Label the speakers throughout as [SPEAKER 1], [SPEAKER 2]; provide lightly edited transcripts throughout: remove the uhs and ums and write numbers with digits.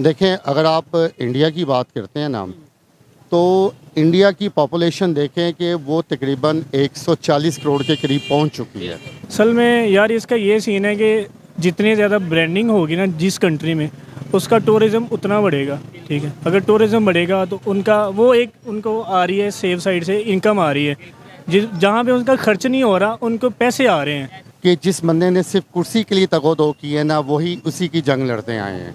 [SPEAKER 1] देखें, अगर आप इंडिया की बात करते हैं ना, तो इंडिया की पॉपुलेशन देखें कि वो तकरीबन 140 करोड़ के करीब पहुंच चुकी है।
[SPEAKER 2] असल में यार इसका ये सीन है कि जितनी ज़्यादा ब्रांडिंग होगी ना जिस कंट्री में, उसका टूरिज़्म उतना बढ़ेगा। ठीक है, अगर टूरिज़्म बढ़ेगा तो उनका वो एक उनको आ रही है सेफ साइड से इनकम आ रही है, जहाँ पे उनका खर्च नहीं हो रहा उनको पैसे आ रहे हैं।
[SPEAKER 1] कि जिस बंदे ने सिर्फ कुर्सी के लिए तगोदो की है ना, वही उसी की जंग लड़ते आए हैं।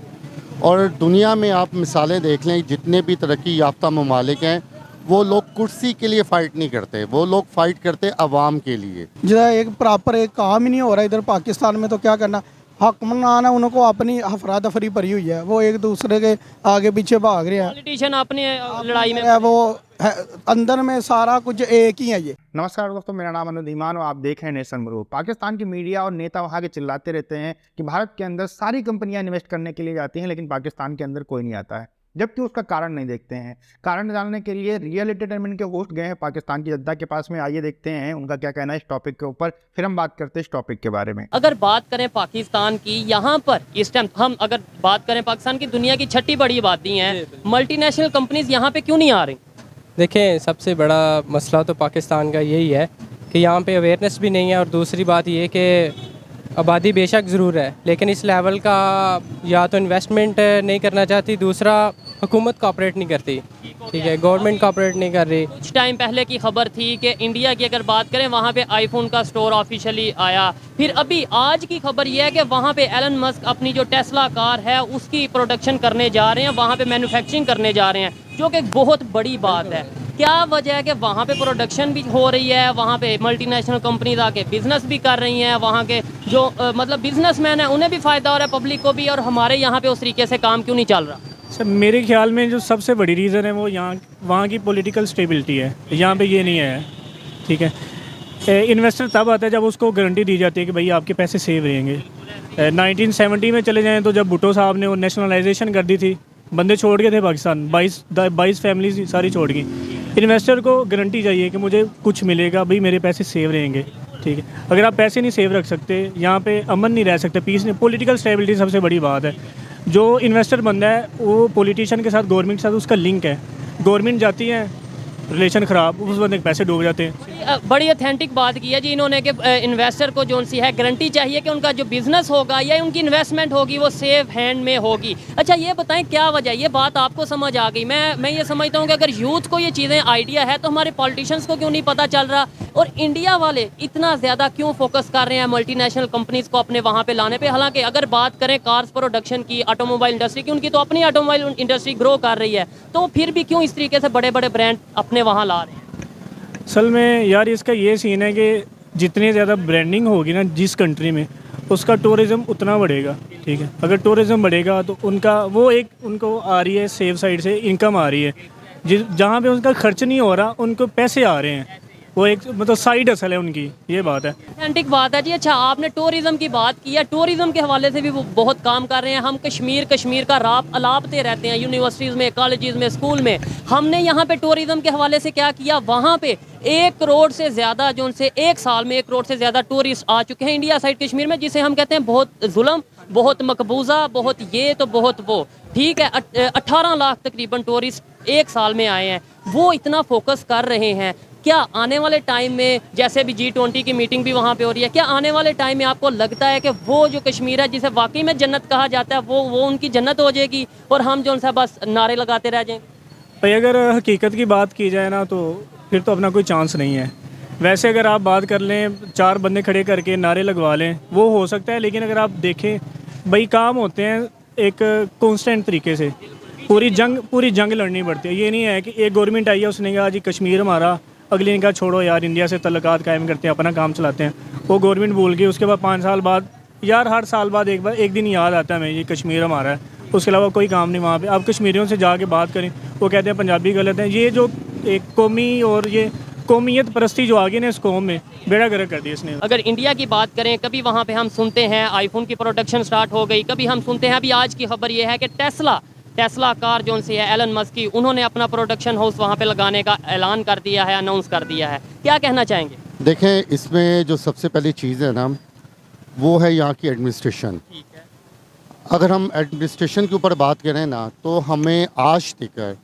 [SPEAKER 1] और दुनिया में आप मिसालें देख लें, जितने भी तरक्की याफ्ता ममालिक हैं, वो लोग कुर्सी के लिए फ़ाइट नहीं करते, वो लोग फ़ाइट करते अवाम के लिए।
[SPEAKER 3] जो एक प्रॉपर एक काम ही नहीं हो रहा इधर पाकिस्तान में, तो क्या करना। हुक्मरान है, उनको अपनी अफरा तफरी पड़ी हुई है, वो एक दूसरे के आगे पीछे भाग रहे हैं।
[SPEAKER 4] पॉलिटिशियन अपनी लड़ाई में
[SPEAKER 3] है वो है, अंदर में सारा कुछ एक ही है ये।
[SPEAKER 5] नमस्कार दोस्तों, मेरा नाम अनुद ईमान और आप देख रहे हैं नेशन ग्रुप। पाकिस्तान की मीडिया और नेता वहाँ के चिल्लाते रहते हैं कि भारत के अंदर सारी कंपनियां इन्वेस्ट करने के लिए जाती हैं, लेकिन पाकिस्तान के अंदर कोई नहीं आता है, जबकि उसका कारण नहीं देखते हैं। कारण जानने के लिए रियल एंटरटेनमेंट के होस्ट गए हैं पाकिस्तान की जनता के पास में। आइए देखते हैं उनका क्या कहना है इस टॉपिक के ऊपर, फिर हम बात करते हैं इस टॉपिक के बारे में।
[SPEAKER 4] अगर बात करें पाकिस्तान की, यहाँ पर इस टाइम हम अगर बात करें पाकिस्तान की, दुनिया की छठी बड़ी आबादी है, मल्टीनेशनल कंपनीज यहाँ पे क्यों नहीं आ रही?
[SPEAKER 6] देखें, सबसे बड़ा मसला तो पाकिस्तान का यही है कि यहाँ पे अवेयरनेस भी नहीं है, और दूसरी बात ये कि आबादी बेशक ज़रूर है लेकिन इस लेवल का या तो इन्वेस्टमेंट नहीं करना चाहती, दूसरा हुकूमत कोऑपरेट नहीं करती। ठीक है, गवर्नमेंट कोऑपरेट नहीं कर रही।
[SPEAKER 4] कुछ टाइम पहले की खबर थी कि इंडिया की अगर बात करें, वहाँ पे आईफोन का स्टोर ऑफिशियली आया। फिर अभी आज की खबर यह है कि वहाँ पे एलन मस्क अपनी जो टेस्ला कार है उसकी प्रोडक्शन करने जा रहे हैं, वहाँ पे मैन्युफैक्चरिंग करने जा रहे हैं, जो कि बहुत बड़ी बात है। क्या वजह है कि वहाँ पे प्रोडक्शन भी हो रही है, वहाँ पे मल्टीनेशनल कंपनीज आके बिजनेस भी कर रही हैं, वहाँ के जो मतलब बिजनेसमैन हैं उन्हें भी फ़ायदा हो रहा है, पब्लिक को भी, और हमारे यहाँ पे उस तरीके से काम क्यों नहीं चल रहा?
[SPEAKER 2] सर, मेरे ख्याल में जो सबसे बड़ी रीज़न है वो वहाँ की पॉलिटिकल स्टेबिलिटी है। यहाँ पे ये नहीं है। ठीक है, इन्वेस्टर तब आता है जब उसको गारंटी दी जाती है कि भाई आपके पैसे सेव रहेंगे। 1970 में चले जाएँ तो जब भुट्टो साहब ने वो नेशनलाइजेशन कर दी थी, बंदे छोड़ गए थे पाकिस्तान, 22 फैमिलीज सारी छोड़ गई। इन्वेस्टर को गारंटी चाहिए कि मुझे कुछ मिलेगा, भाई मेरे पैसे सेव रहेंगे। ठीक है, अगर आप पैसे नहीं सेव रख सकते, यहाँ पे अमन नहीं रह सकते, पीस नहीं, पॉलिटिकल स्टेबिलिटी सबसे बड़ी बात है। जो इन्वेस्टर बंदा है वो पॉलिटिशियन के साथ, गवर्नमेंट के साथ उसका लिंक है, गवर्नमेंट जाती है, रिलेशन ख़राब, उस बंदे के पैसे डूब जाते हैं।
[SPEAKER 4] बड़ी ऑथेंटिक बात की है जी इन्होंने कि इन्वेस्टर को जो सी है गारंटी चाहिए कि उनका जो बिजनेस होगा या उनकी इन्वेस्टमेंट होगी वो सेफ हैंड में होगी। अच्छा, ये बताएं क्या वजह, ये बात आपको समझ आ गई। मैं ये समझता हूँ कि अगर यूथ को ये चीज़ें आइडिया है तो हमारे पॉलिटिशियंस को क्यों नहीं पता चल रहा, और इंडिया वाले इतना ज़्यादा क्यों फोकस कर रहे हैं मल्टीनेशनल कंपनीज़ को अपने वहाँ पे लाने पे। हालांकि अगर बात करें कार्स प्रोडक्शन की, ऑटोमोबाइल इंडस्ट्री की, उनकी तो अपनी ऑटोमोबाइल इंडस्ट्री ग्रो कर रही है, तो फिर भी क्यों इस तरीके से बड़े बड़े ब्रांड अपने वहाँ ला रहे हैं?
[SPEAKER 2] असल में यार इसका ये सीन है कि जितनी ज़्यादा ब्रांडिंग होगी ना जिस कंट्री में, उसका टूरिज़्म उतना बढ़ेगा। ठीक है, अगर टूरिज़्म बढ़ेगा तो उनका वो एक उनको आ रही है सेफ साइड से इनकम आ रही है, जहाँ पे उनका खर्च नहीं हो रहा उनको पैसे आ रहे हैं, वो एक मतलब साइड असल है उनकी, ये बात है।
[SPEAKER 4] ऑथेंटिक बात है जी। अच्छा, आपने टूरिज्म की बात की है, टूरिज्म के हवाले से भी वो बहुत काम कर रहे हैं। हम कश्मीर का अलापते रहते हैं यूनिवर्सिटीज़ में, कॉलेजेस में, स्कूल में। हमने यहाँ पे टूरिज्म के हवाले से क्या किया, वहाँ पे 1 करोड़ से ज़्यादा, जो उनसे 1 साल में 1 करोड़ से ज़्यादा टूरिस्ट आ चुके हैं इंडिया साइड कश्मीर में, जिसे हम कहते हैं बहुत जुल्म, बहुत मकबूजा, बहुत ये तो बहुत वो। ठीक है, 18 लाख तकरीबन टूरिस्ट 1 साल में आए हैं, वो इतना फोकस कर रहे हैं। क्या आने वाले टाइम में, जैसे भी G20 की मीटिंग भी वहाँ पे हो रही है, क्या आने वाले टाइम में आपको लगता है कि वो जो कश्मीर है जिसे वाकई में जन्नत कहा जाता है, वो उनकी जन्नत हो जाएगी और हम जो उनसे बस नारे लगाते रह जाएंगे?
[SPEAKER 2] भाई अगर हकीकत की बात की जाए ना तो फिर तो अपना कोई चांस नहीं है। वैसे अगर आप बात कर लें, 4 बंदे खड़े करके नारे लगवा लें, वो हो सकता है, लेकिन अगर आप देखें भाई काम होते हैं एक कॉन्स्टेंट तरीके से, पूरी जंग लड़नी पड़ती है। ये नहीं है कि एक गवर्नमेंट आई है उसने कहा जी कश्मीर हमारा, अगली ने कहा छोड़ो यार इंडिया से तल्लुकात कायम करते हैं, अपना काम चलाते हैं, वो गवर्नमेंट भूल गई। उसके बाद 5 साल बाद यार, हर साल बाद एक दिन याद आता है हमें ये कश्मीर हमारा है, उसके अलावा कोई काम नहीं वहाँ पे। आप कश्मीरियों से जाके बात करें, वो कहते हैं पंजाबी गलत हैं। ये जो एक कौमी और ये कौमियत परस्ती जो आगे ने इस कौम में बेड़ा गर्क कर दिया इसने।
[SPEAKER 4] अगर इंडिया की बात करें, कभी वहाँ पे हम सुनते हैं आईफोन की प्रोडक्शन स्टार्ट हो गई, कभी हम सुनते हैं, अभी आज की खबर ये है कि टेस्ला कार जो सी है एलन मस्क की, उन्होंने अपना प्रोडक्शन हाउस वहाँ पे लगाने का ऐलान कर दिया है, अनाउंस कर दिया है। क्या कहना चाहेंगे?
[SPEAKER 1] देखें, इसमें जो सबसे पहली चीज़ है ना, वो है यहाँ की एडमिनिस्ट्रेशन। अगर हम एडमिनिस्ट्रेशन के ऊपर बात करें ना, तो हमें आज तक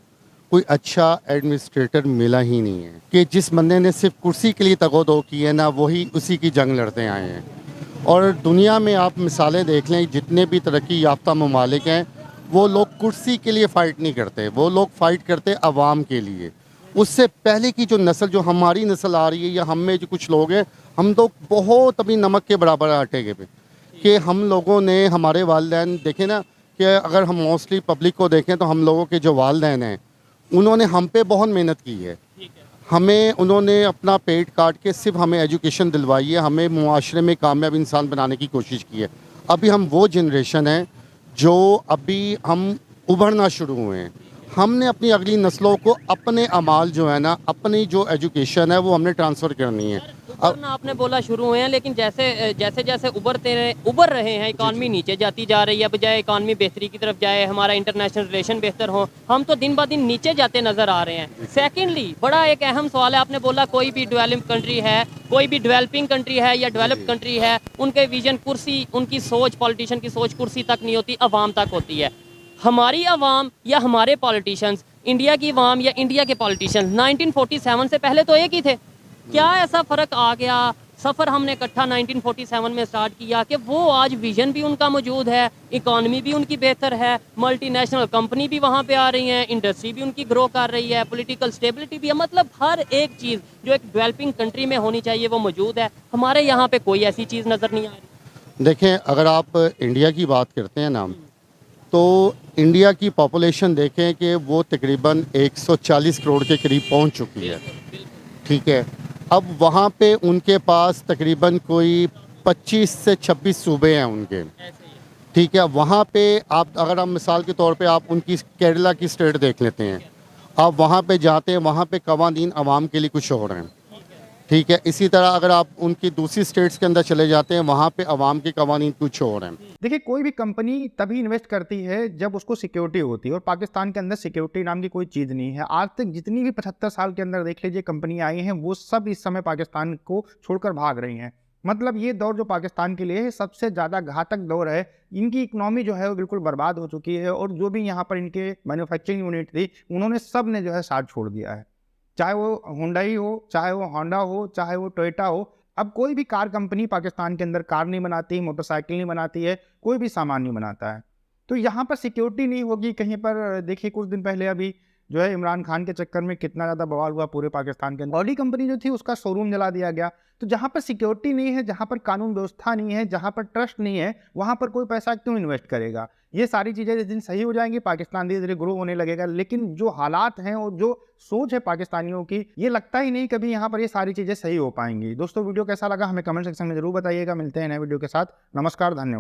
[SPEAKER 1] कोई अच्छा एडमिनिस्ट्रेटर मिला ही नहीं है कि जिस बंदे ने सिर्फ कुर्सी के लिए तगोदो की है ना, वही उसी की जंग लड़ते आए हैं। और दुनिया में आप मिसालें देख लें, जितने भी तरक्की याफ्ता ममालिक हैं, वो लोग कुर्सी के लिए फ़ाइट नहीं करते, वो लोग फ़ाइट करते आवाम के लिए। उससे पहले की जो नस्ल, जो हमारी नस्ल आ रही है, या हम में जो कुछ लोग हैं, हम तो बहुत अभी नमक के बराबर आटे के पे कि हम लोगों ने, हमारे वालिदैन देखें ना, कि अगर हम मोस्टली पब्लिक को देखें तो हम लोगों के जो वालिदैन हैं, उन्होंने हम पे बहुत मेहनत की है। हमें उन्होंने अपना पेट काट के सिर्फ हमें एजुकेशन दिलवाई है, हमें मुआशरे में कामयाब इंसान बनाने की कोशिश की है। अभी हम वो जनरेशन है जो अभी हम उभरना शुरू हुए हैं। हमने अपनी अगली नस्लों को अपने अमाल जो है ना, अपनी जो एजुकेशन है वो हमने ट्रांसफ़र करनी है।
[SPEAKER 4] उभरना आपने बोला शुरू हुए हैं, लेकिन जैसे जैसे उभर रहे हैं, इकॉनमी नीचे जाती जा रही है, बजाय इकॉनमी बेहतरी की तरफ जाए, हमारा इंटरनेशनल रिलेशन बेहतर हो, हम तो दिन ब दिन नीचे जाते नज़र आ रहे हैं। सेकेंडली, बड़ा एक अहम सवाल है, आपने बोला कोई भी डेवलप कंट्री है, कोई भी डेवलपिंग कंट्री है या डेवलप कंट्री है, उनके विजन कुर्सी, उनकी सोच, पॉलिटिशियन की सोच कुर्सी तक नहीं होती, अवाम तक होती है। हमारी अवाम या हमारे पॉलिटिशियंस, इंडिया की अवाम या इंडिया के पॉलिटिशियंस 1947 से पहले तो एक ही थे। क्या ऐसा फ़र्क आ गया? सफ़र हमने इकट्ठा 1947 में स्टार्ट किया कि वो आज विजन भी उनका मौजूद है, इकॉनमी भी उनकी बेहतर है, मल्टीनेशनल कंपनी भी वहाँ पे आ रही हैं, इंडस्ट्री भी उनकी ग्रो कर रही है, पॉलिटिकल स्टेबिलिटी भी है, मतलब हर एक चीज़ जो एक डेवलपिंग कंट्री में होनी चाहिए वो मौजूद है। हमारे यहाँ पे कोई ऐसी चीज़ नज़र नहीं आ रही।
[SPEAKER 1] देखें, अगर आप इंडिया की बात करते हैं ना, तो इंडिया की पॉपुलेशन देखें कि वो तकरीबन 140 करोड़ के करीब पहुंच चुकी है। ठीक है, अब वहाँ पे उनके पास तकरीबन कोई 25 से 26 सूबे हैं उनके। ठीक है, वहाँ पे आप, अगर हम मिसाल के तौर पे आप उनकी केरला की स्टेट देख लेते हैं, आप वहाँ पे जाते हैं, वहाँ पे कवानीन आवाम के लिए कुछ हो रहे हैं। ठीक है, इसी तरह अगर आप उनकी दूसरी स्टेट्स के अंदर चले जाते हैं, वहाँ पे अवाम के कवानीन कुछ हो रहे हैं।
[SPEAKER 5] देखिए, कोई भी कंपनी तभी इन्वेस्ट करती है जब उसको सिक्योरिटी होती है, और पाकिस्तान के अंदर सिक्योरिटी नाम की कोई चीज़ नहीं है। आज तक जितनी भी 75 साल के अंदर देख लीजिए कंपनी आई हैं, वो सब इस समय पाकिस्तान को छोड़कर भाग रही हैं। मतलब ये दौर जो पाकिस्तान के लिए है, सबसे ज़्यादा घातक दौर है। इनकी इकनॉमी जो है वो बिल्कुल बर्बाद हो चुकी है, और जो भी यहाँ पर इनके मैन्युफैक्चरिंग यूनिट थी, उन्होंने सब ने जो है साथ छोड़ दिया है। चाहे वो हुंडई हो, चाहे वो होंडा हो, चाहे वो टोयोटा हो। अब कोई भी कार कंपनी पाकिस्तान के अंदर कार नहीं बनाती, मोटरसाइकिल नहीं बनाती है, कोई भी सामान नहीं बनाता है। तो यहाँ पर सिक्योरिटी नहीं होगी कहीं पर। देखिए, कुछ दिन पहले अभी जो है इमरान खान के चक्कर में कितना ज़्यादा बवाल हुआ पूरे पाकिस्तान के अंदर। ऑडी कंपनी जो थी उसका शोरूम जला दिया गया। तो जहाँ पर सिक्योरिटी नहीं है, जहाँ पर कानून व्यवस्था नहीं है, जहाँ पर ट्रस्ट नहीं है, वहाँ पर कोई पैसा क्यों इन्वेस्ट करेगा? ये सारी चीज़ें जिस दिन सही हो जाएंगी, पाकिस्तान धीरे धीरे ग्रो होने लगेगा। लेकिन जो हालात हैं और जो सोच है पाकिस्तानियों की, ये लगता ही नहीं कभी यहाँ पर ये सारी चीज़ें सही हो पाएंगी। दोस्तों, वीडियो कैसा लगा हमें कमेंट सेक्शन में जरूर बताइएगा। मिलते हैं नए वीडियो के साथ। नमस्कार, धन्यवाद।